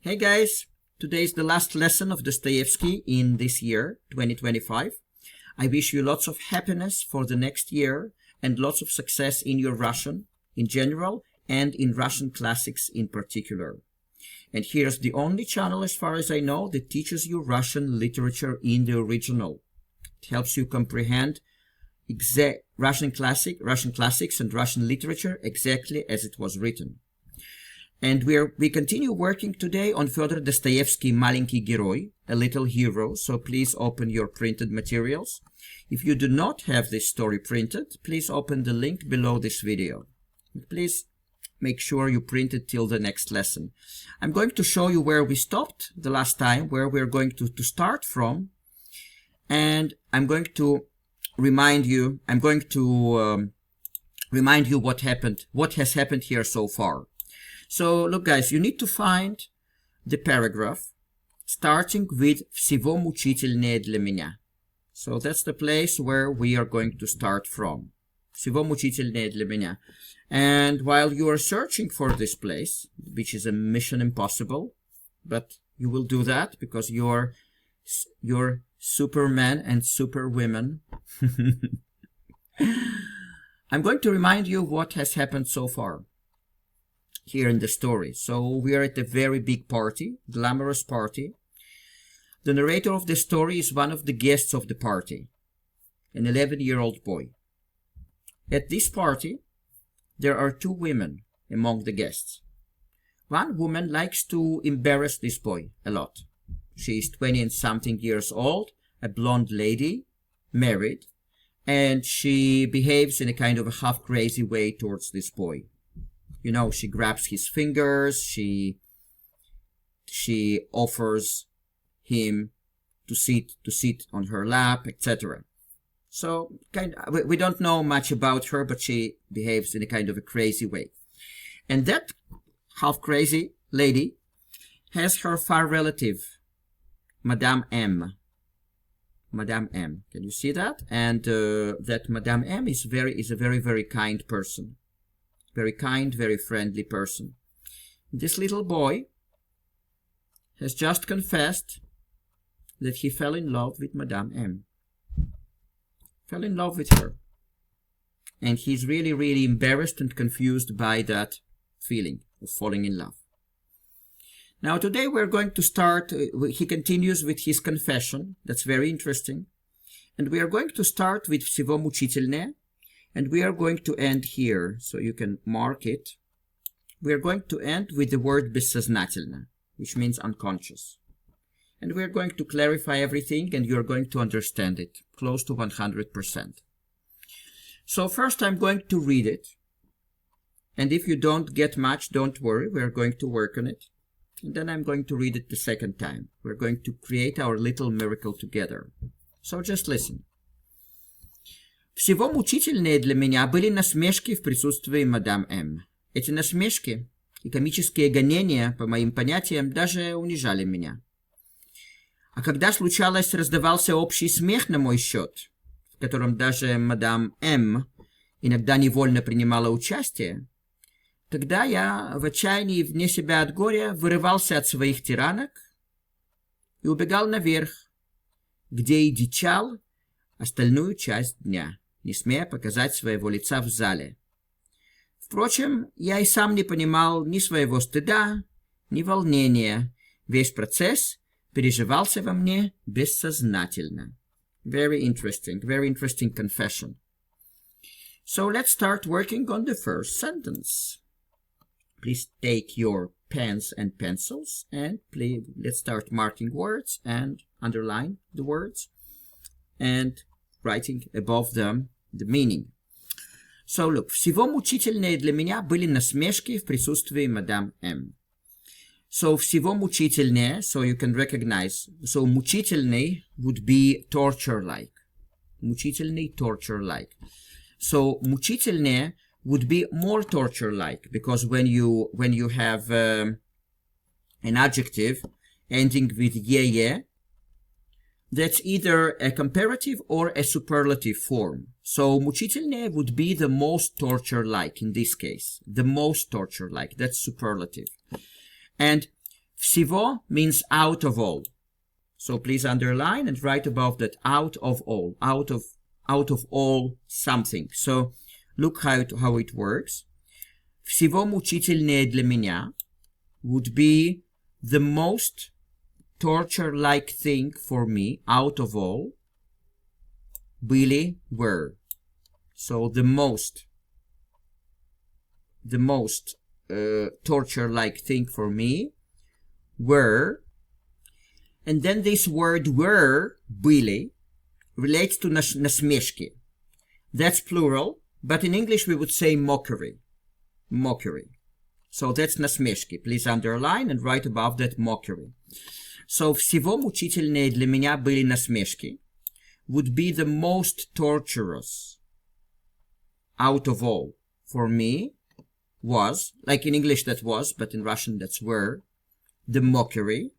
Hey guys, today is the last lesson of Dostoevsky in this year, 2025. I wish you lots of happiness for the next year and lots of success in your Russian in general and in Russian classics in particular. And here's the only channel as far as I know that teaches you Russian literature in the original. It helps you comprehend Russian classics and Russian literature exactly as it was written. And we continue working today on Fyodor Dostoevsky, Маленький герой, a little hero, so please open your printed materials. If you do not have this story printed, please open the link below this video. Please make sure you print it till the next lesson. I'm going to show you where we stopped the last time, where we're going to start from, and I'm going to remind you what has happened here so far. So, look guys, you need to find the paragraph starting with «Всего мучительнее для меня». So that's the place where we are going to start from. «Всего мучительнее для меня». And while you are searching for this place, which is a mission impossible, but you will do that because you're supermen and superwomen. I'm going to remind you what has happened so far here in the story. So we are at a very big party, glamorous party. The narrator of the story is one of the guests of the party, an 11-year-old boy. At this party, there are two women among the guests. One woman likes to embarrass this boy a lot. She is 20 and something years old, a blonde lady, married, and she behaves in a kind of a half-crazy way towards this boy. You know, she grabs his fingers, she offers him to sit on her lap, etc. So, we don't know much about her, but she behaves in a kind of a crazy way. And that half-crazy lady has her far relative, Madame M. Madame M. Can you see that? And that Madame M is a very, very kind person. Very kind, very friendly person. This little boy has just confessed that he fell in love with Madame M. Fell in love with her. And he's really, really embarrassed and confused by that feeling of falling in love. Now today we're going to start, he continues with his confession. That's very interesting. And we are going to start with «Всего мучительнее». And we are going to end here, so you can mark it. We are going to end with the word «бессознательно», which means unconscious. And we are going to clarify everything, and you are going to understand it, close to 100%. So first I'm going to read it. And if you don't get much, don't worry, we are going to work on it. And then I'm going to read it the second time. We're going to create our little miracle together. So just listen. Всего мучительнее для меня были насмешки в присутствии мадам М. Эти насмешки и комические гонения, по моим понятиям, даже унижали меня. А когда случалось, раздавался общий смех на мой счет, в котором даже мадам М иногда невольно принимала участие, тогда я в отчаянии вне себя от горя вырывался от своих тиранок и убегал наверх, где и дичал остальную часть дня, не смея показать своего лица в зале. Впрочем, я и сам не понимал ни своего стыда, ни волнения. Весь процесс переживался во мне бессознательно. Very interesting confession. So let's start working on the first sentence. Please take your pens and pencils and let's start marking words and underline the words and writing above them the meaning. So look, всего мучительнее для меня были насмешки в присутствии мадам М. So всего мучительнее, so you can recognize, so мучительный would be torture-like. Мучительный, torture-like. So мучительнее would be more torture-like, because when you have an adjective ending with ye, that's either a comparative or a superlative form. So мучительнее would be the most torture-like in this case. The most torture-like, that's superlative. And Всего means out of all. So please underline and write above that out of all, out of all something. So look how it works. Всего мучительнее для меня would be the most torture-like thing for me out of all. Были, were. So the most torture-like thing for me were. And then this word were, были, relates to насмешки. That's plural, but in English we would say mockery. Mockery. So that's насмешки. Please underline and write above that mockery. So всего мучительнее для меня были насмешки would be the most torturous out of all for me was, like in English that was, but in Russian that's were, the mockery.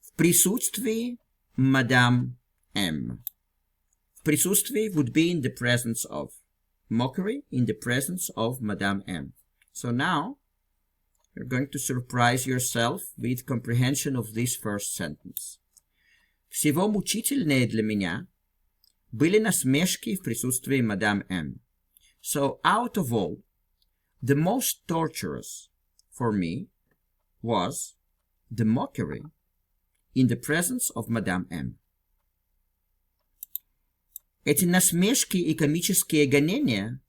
В присутствии Madame M. В присутствии would be in the presence of. Mockery in the presence of Madame M. So now you're going to surprise yourself with comprehension of this first sentence. Всего мучительнее для меня были насмешки в присутствии Madame M. So out of all, the most torturous for me was the mockery in the presence of Madame M. Эти насмешки и комические гонения,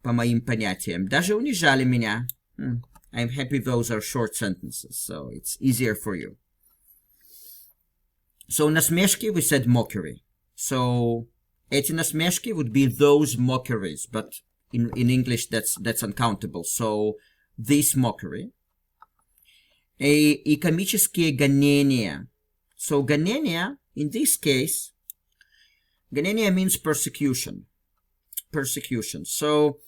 по моим понятиям, даже унижали меня. I'm happy those are short sentences, so it's easier for you. So насмешки, we said mockery. So эти насмешки would be those mockeries, but in English that's uncountable. So this mockery. И комические гонения. So гонения, in this case, гонения means persecution. Persecution. So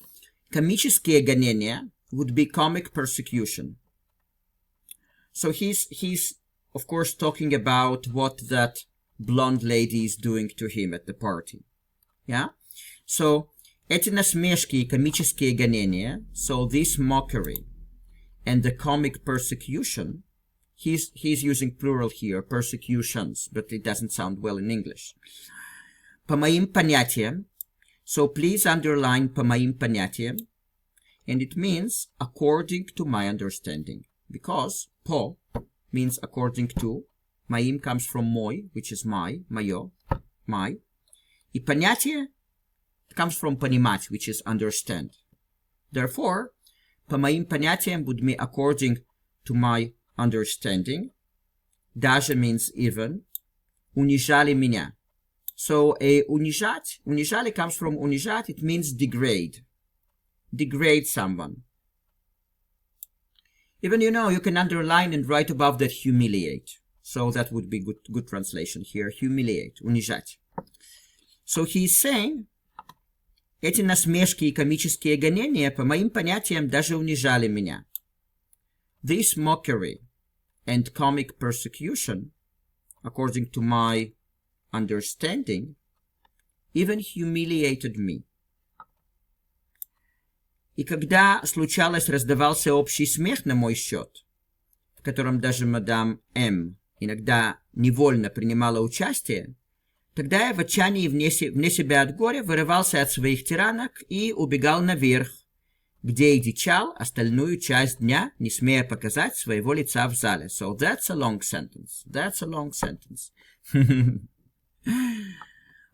комические гонения would be comic persecution. So he's of course talking about what that blonde lady is doing to him at the party. Yeah? So эти насмешки и комические гонения, so this mockery and the comic persecution, he's using plural here, persecutions, but it doesn't sound well in English. По моим понятиям, so please underline по моим понятиям, and it means according to my understanding, because по means according to, моим comes from мой, which is my, моё, my, и понятие comes from понимать, which is understand. Therefore, по моим понятиям would be according to my understanding, даже means even, унижали меня. So унижать, унижали comes from унижать, it means degrade. Degrade someone. Even you can underline and write above that humiliate. So that would be good translation here. Humiliate, унижать. So he's saying, эти насмешки и комические гонения, по моим понятиям, даже унижали меня. This mockery and comic persecution, according to my understanding, even humiliated me. И когда случалось, раздавался общий смех на мой счет, в котором даже мадам М иногда невольно принимала участие, тогда я в отчаянии вне себя от горя вырывался от своих тиранок и убегал наверх, где и дичал остальную часть дня, не смея показать своего лица в зале. So that's a long sentence. That's a long sentence.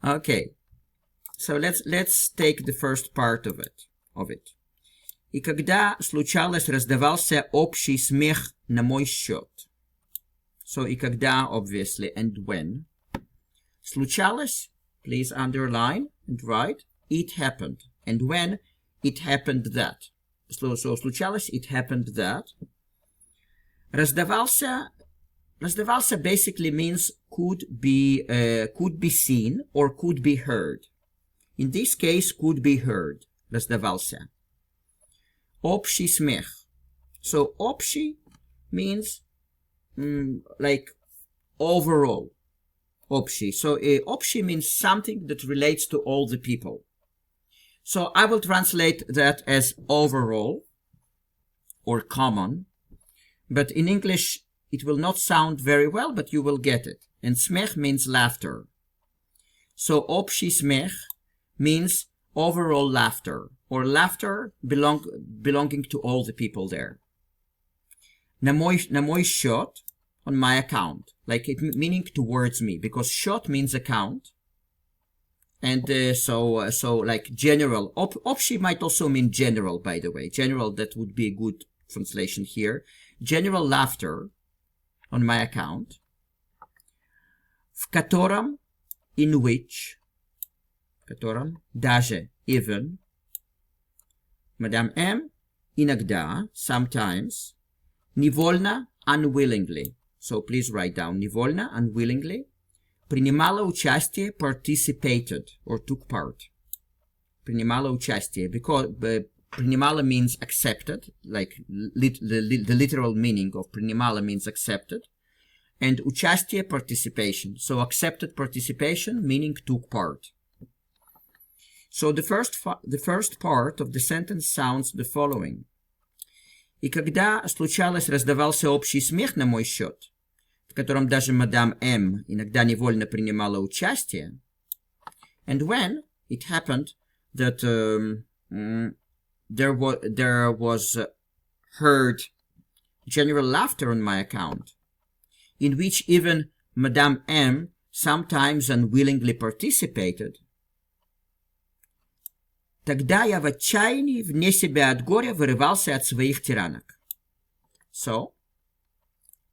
Okay. So let's take the first part of it. И когда случалось, раздавался общий смех на мой счет. So и когда, obviously, and when. Случалось, please underline and write, it happened. And when, it happened that. So случалось, it happened that. Раздавался basically means could be seen or could be heard. In this case, could be heard. Раздавался. Общий смех. So общий means like overall. Общий. So общий means something that relates to all the people. So I will translate that as overall or common. But in English, it will not sound very well, but you will get it. And smech means laughter. So общий смех means overall laughter, or laughter belonging to all the people there. На мой счет, on my account, like it meaning towards me, because счет means account. And so like general, общий might also mean general, by the way. General, that would be a good translation here. General laughter on my account. В котором, in which, даже, even, Madame M, иногда, sometimes, невольно, unwillingly. So please write down, невольно, unwillingly, принимала участие, participated, or took part. Принимала участие, because принимала means accepted, like the literal meaning of принимала means accepted. And участие, participation. So accepted participation, meaning took part. So the first part of the sentence sounds the following. И когда случалось, раздавался общий смех на мой счет, в котором даже мадам М иногда невольно принимала участие, and when it happened that there was heard general laughter on my account, in which even Madame M sometimes unwillingly participated, тогда я в отчаянии, вне себя от горя, вырывался от своих тиранок. So,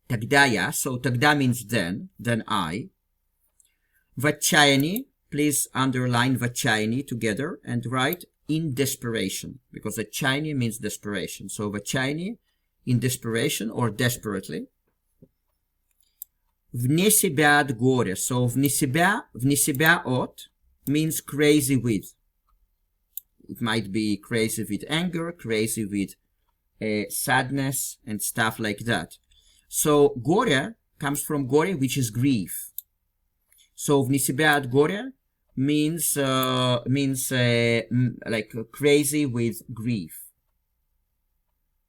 тогда я, so тогда means then I, в отчаянии, please underline в отчаянии together and write in desperation, because отчаяние means desperation. So в отчаянии, in desperation or desperately, вне себя от горя. So вне себя от means crazy with. It might be crazy with anger, crazy with sadness and stuff like that. So горе comes from горе, which is grief. So вне себя от горя means like crazy with grief.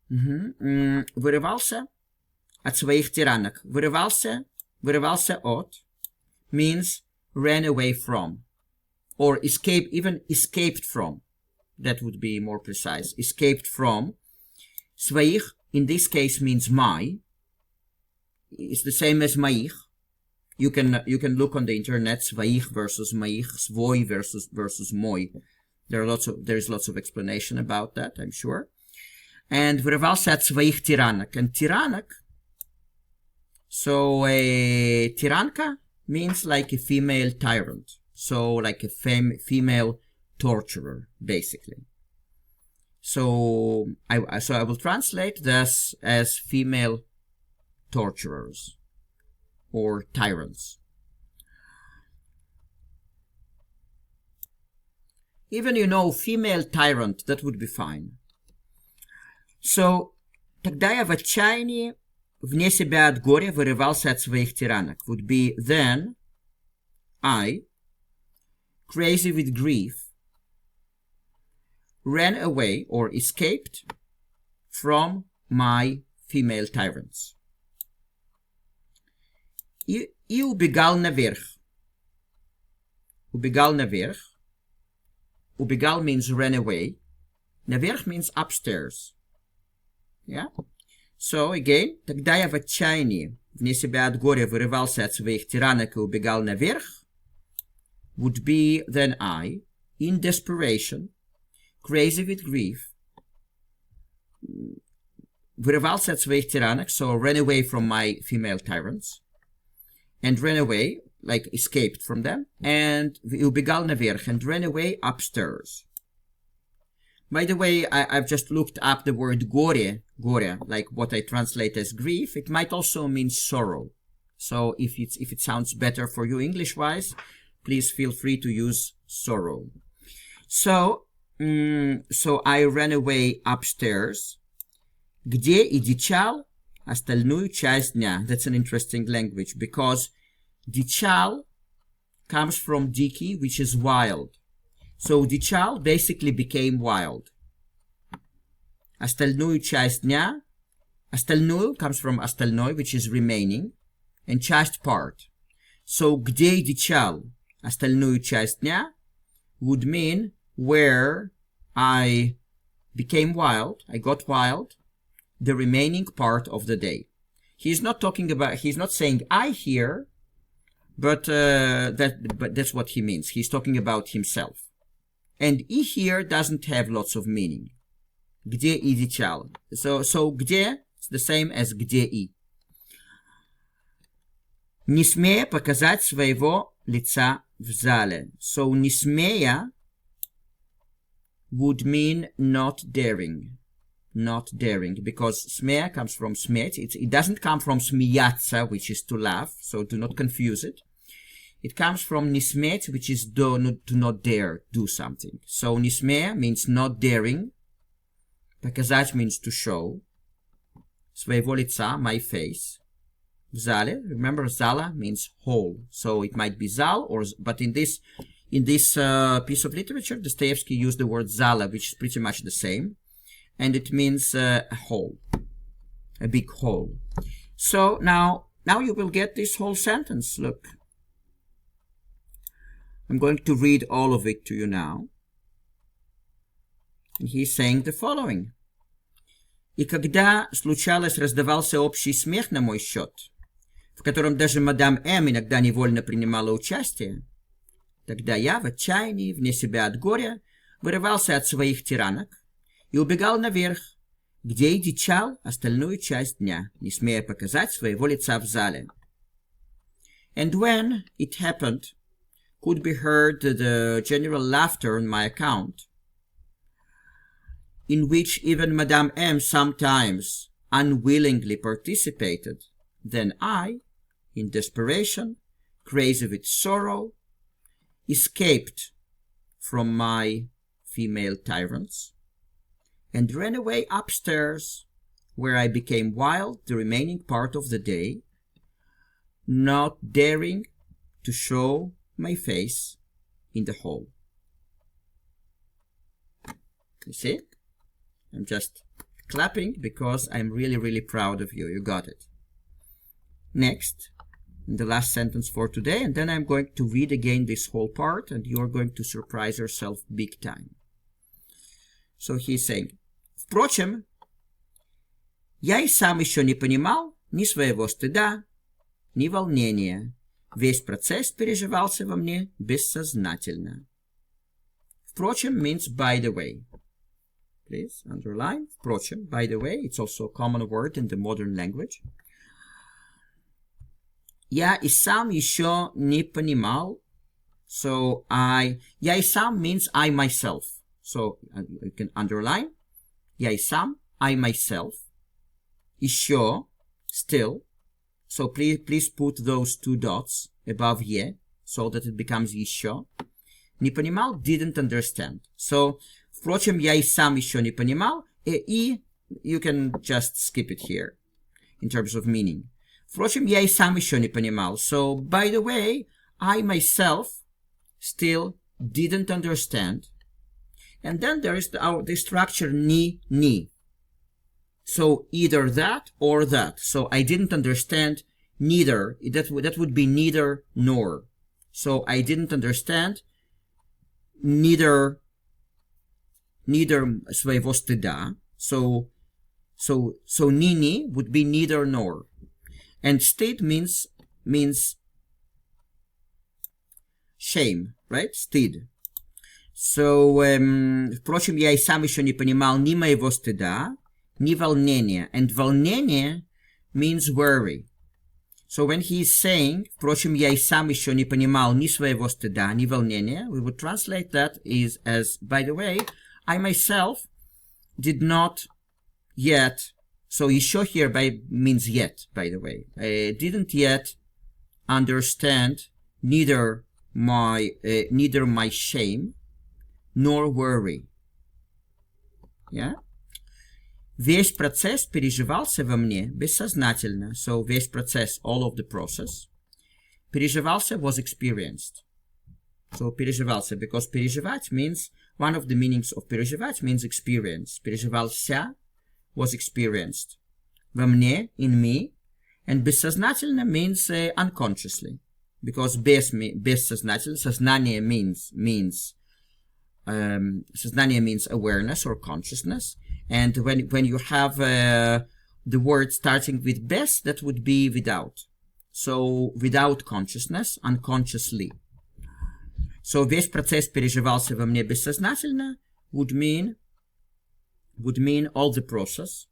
Вырывался от своих тиранок. Вырывался от means ran away from, or escaped from. That would be more precise. Escaped from. Своих, in this case, means my. It's the same as моих. You can look on the internet, своих versus моих, свой versus мой. There's lots of explanation about that, I'm sure. And вырывался от своих тиранок. And тиранок, so a tiranka means like a female tyrant. So like a female torturer, basically. So I will translate this as female torturers or tyrants. Even, female tyrant, that would be fine. So, тогда я в отчаянии, вне себя от горя, вырывался от своих тиранок. Would be then I, crazy with grief, ran away or escaped from my female tyrants. И убегал наверх. Убегал наверх. Убегал means ran away. Наверх means upstairs. Yeah? So, again, тогда я в отчаянии, вне себя от горя, вырывался от своих тиранок и убегал наверх, would be then I, in desperation, crazy with grief, вырывался от своих тиранок, so ran away from my female tyrants, and ran away, like escaped from them, and убегал наверх, and ran away upstairs. By the way, I've just looked up the word горе, like what I translate as grief. It might also mean sorrow. So if it sounds better for you English-wise, please feel free to use sorrow. So I ran away upstairs, где и дичал остальную часть дня. That's an interesting language, because дичал comes from дикий, which is wild. So дичал basically became wild. Остальную часть дня, Остальную comes from остальной, which is remaining, and часть part. So где дичал остальную часть дня would mean where I became wild, I got wild, the remaining part of the day. He's not saying I here, but that's what he means. He's talking about himself. And I here doesn't have lots of meaning. Где и дичал. So где is the same as где и. Не смея показать своего лица в зале. So не смея would mean not daring. Not daring, because смея comes from сметь. It doesn't come from смеяться, which is to laugh, so do not confuse it. It comes from не сметь, which is to not dare do something. So не смея means not daring. Показать means to show. Своего лица, my face. В зале, remember зала means hall. So it might be zal, but in this piece of literature, Dostoevsky used the word zala, which is pretty much the same. And it means a hall, a big hall. So now you will get this whole sentence. Look, I'm going to read all of it to you now. And he's saying the following. И когда случалось, раздавался общий смех на мой счет, в котором даже мадам М иногда невольно принимала участие, тогда я в отчаянии, вне себя от горя, вырывался от своих тиранок и убегал наверх, где и дичал остальную часть дня, не смея показать своего лица в зале. And when it happened, could be heard the general laughter on my account, in which even Madame M sometimes unwillingly participated, then I, in desperation, crazy with sorrow, escaped from my female tyrants, and ran away upstairs, where I became wild the remaining part of the day, not daring to show my face in the hall. You see? I'm just clapping because I'm really, really proud of you. You got it. Next, the last sentence for today, and then I'm going to read again this whole part, and you're going to surprise yourself big time. So he's saying, впрочем, я и сам еще не понимал ни своего стыда, ни волнения. Весь процесс переживался во мне бессознательно. Впрочем means by the way. Please underline. Впрочем, by the way, it's also a common word in the modern language. Я и сам еще не понимал. So я и сам means I myself. So you can underline. Я и сам, I myself. Еще, still. So please put those two dots above ye, so that it becomes еще. Не понимал, didn't understand. So, впрочем, я и сам еще не понимал. И you can just skip it here, in terms of meaning. Впрочем, я и сам еще не понимал. So, by the way, I myself still didn't understand. And then there is the structure ni. So either that or that. So I didn't understand neither. That would be neither nor. So I didn't understand neither своего стыда. So ni would be neither nor. And stid means shame, right? Stid. So, впрочем, я и сам еще не понимал ни моего стыда, ни волнения. And волнение means worry. So when he is saying, впрочем, я и сам еще не понимал ни своего стыда, ни волнения, we would translate that as, by the way, I myself did not yet, so еще here means yet, by the way, I didn't yet understand neither my shame, nor worry. Yeah? Весь процесс переживался во мне бессознательно. So весь процесс, all of the process. Переживался was experienced. So переживался, because переживать means, one of the meanings of переживать means experience. Переживался was experienced. во мне, in me, and бессознательно means unconsciously, because бессознательно, сознание means сознание means awareness or consciousness, and when you have the word starting with bes, that would be without. So without consciousness, unconsciously. So весь процесс переживался во мне бессознательно would mean all the process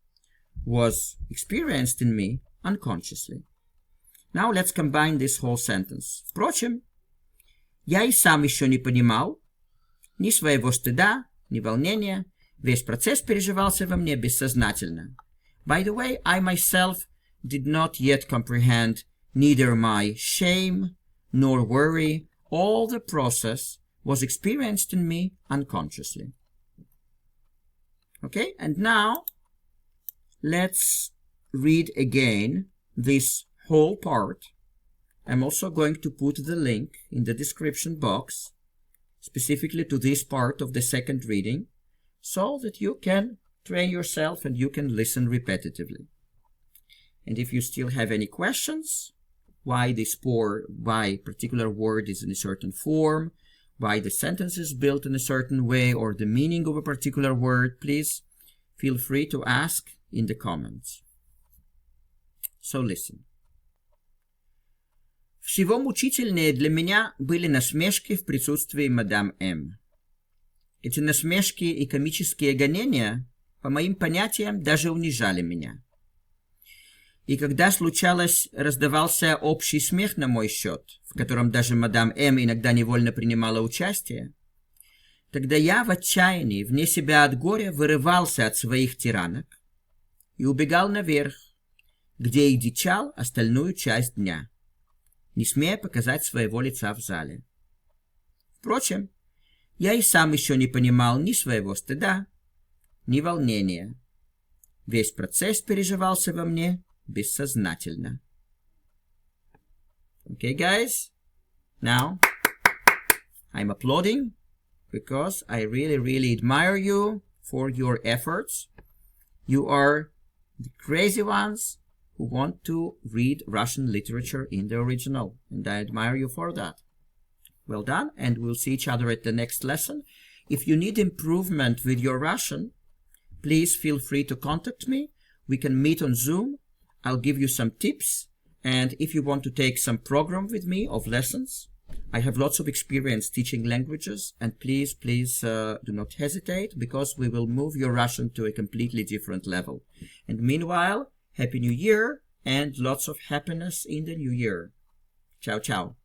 was experienced in me unconsciously. Now let's combine this whole sentence. Впрочем, я и сам еще не понимал ни своего стыда, ни волнения. Весь процесс переживался во мне бессознательно. By the way, I myself did not yet comprehend neither my shame nor worry. All the process was experienced in me unconsciously. Okay, and now let's read again this whole part. I'm also going to put the link in the description box specifically to this part of the second reading so that you can train yourself and you can listen repetitively. And if you still have any questions, why particular word is in a certain form, why the sentence is built in a certain way, or the meaning of a particular word, please feel free to ask in the comments. So listen. Всего мучительнее для меня были насмешки в присутствии мадам М. Эти насмешки и комические гонения, по моим понятиям, даже унижали меня. И когда случалось, раздавался общий смех на мой счет, в котором даже мадам М иногда невольно принимала участие, тогда я в отчаянии, вне себя от горя, вырывался от своих тиранок и убегал наверх, где и дичал остальную часть дня, не смея показать своего лица в зале. Впрочем, я и сам еще не понимал ни своего стыда, ни волнения. Весь процесс переживался во мне бессознательно. Okay, guys? Now, I'm applauding because I really, really admire you for your efforts. You are the crazy ones who want to read Russian literature in the original, and I admire you for that. Well done, and we'll see each other at the next lesson. If you need improvement with your Russian, please feel free to contact me. We can meet on Zoom. I'll give you some tips, and if you want to take some program with me of lessons, I have lots of experience teaching languages, and please do not hesitate, because we will move your Russian to a completely different level. And meanwhile, Happy New Year and lots of happiness in the new year. Ciao, ciao.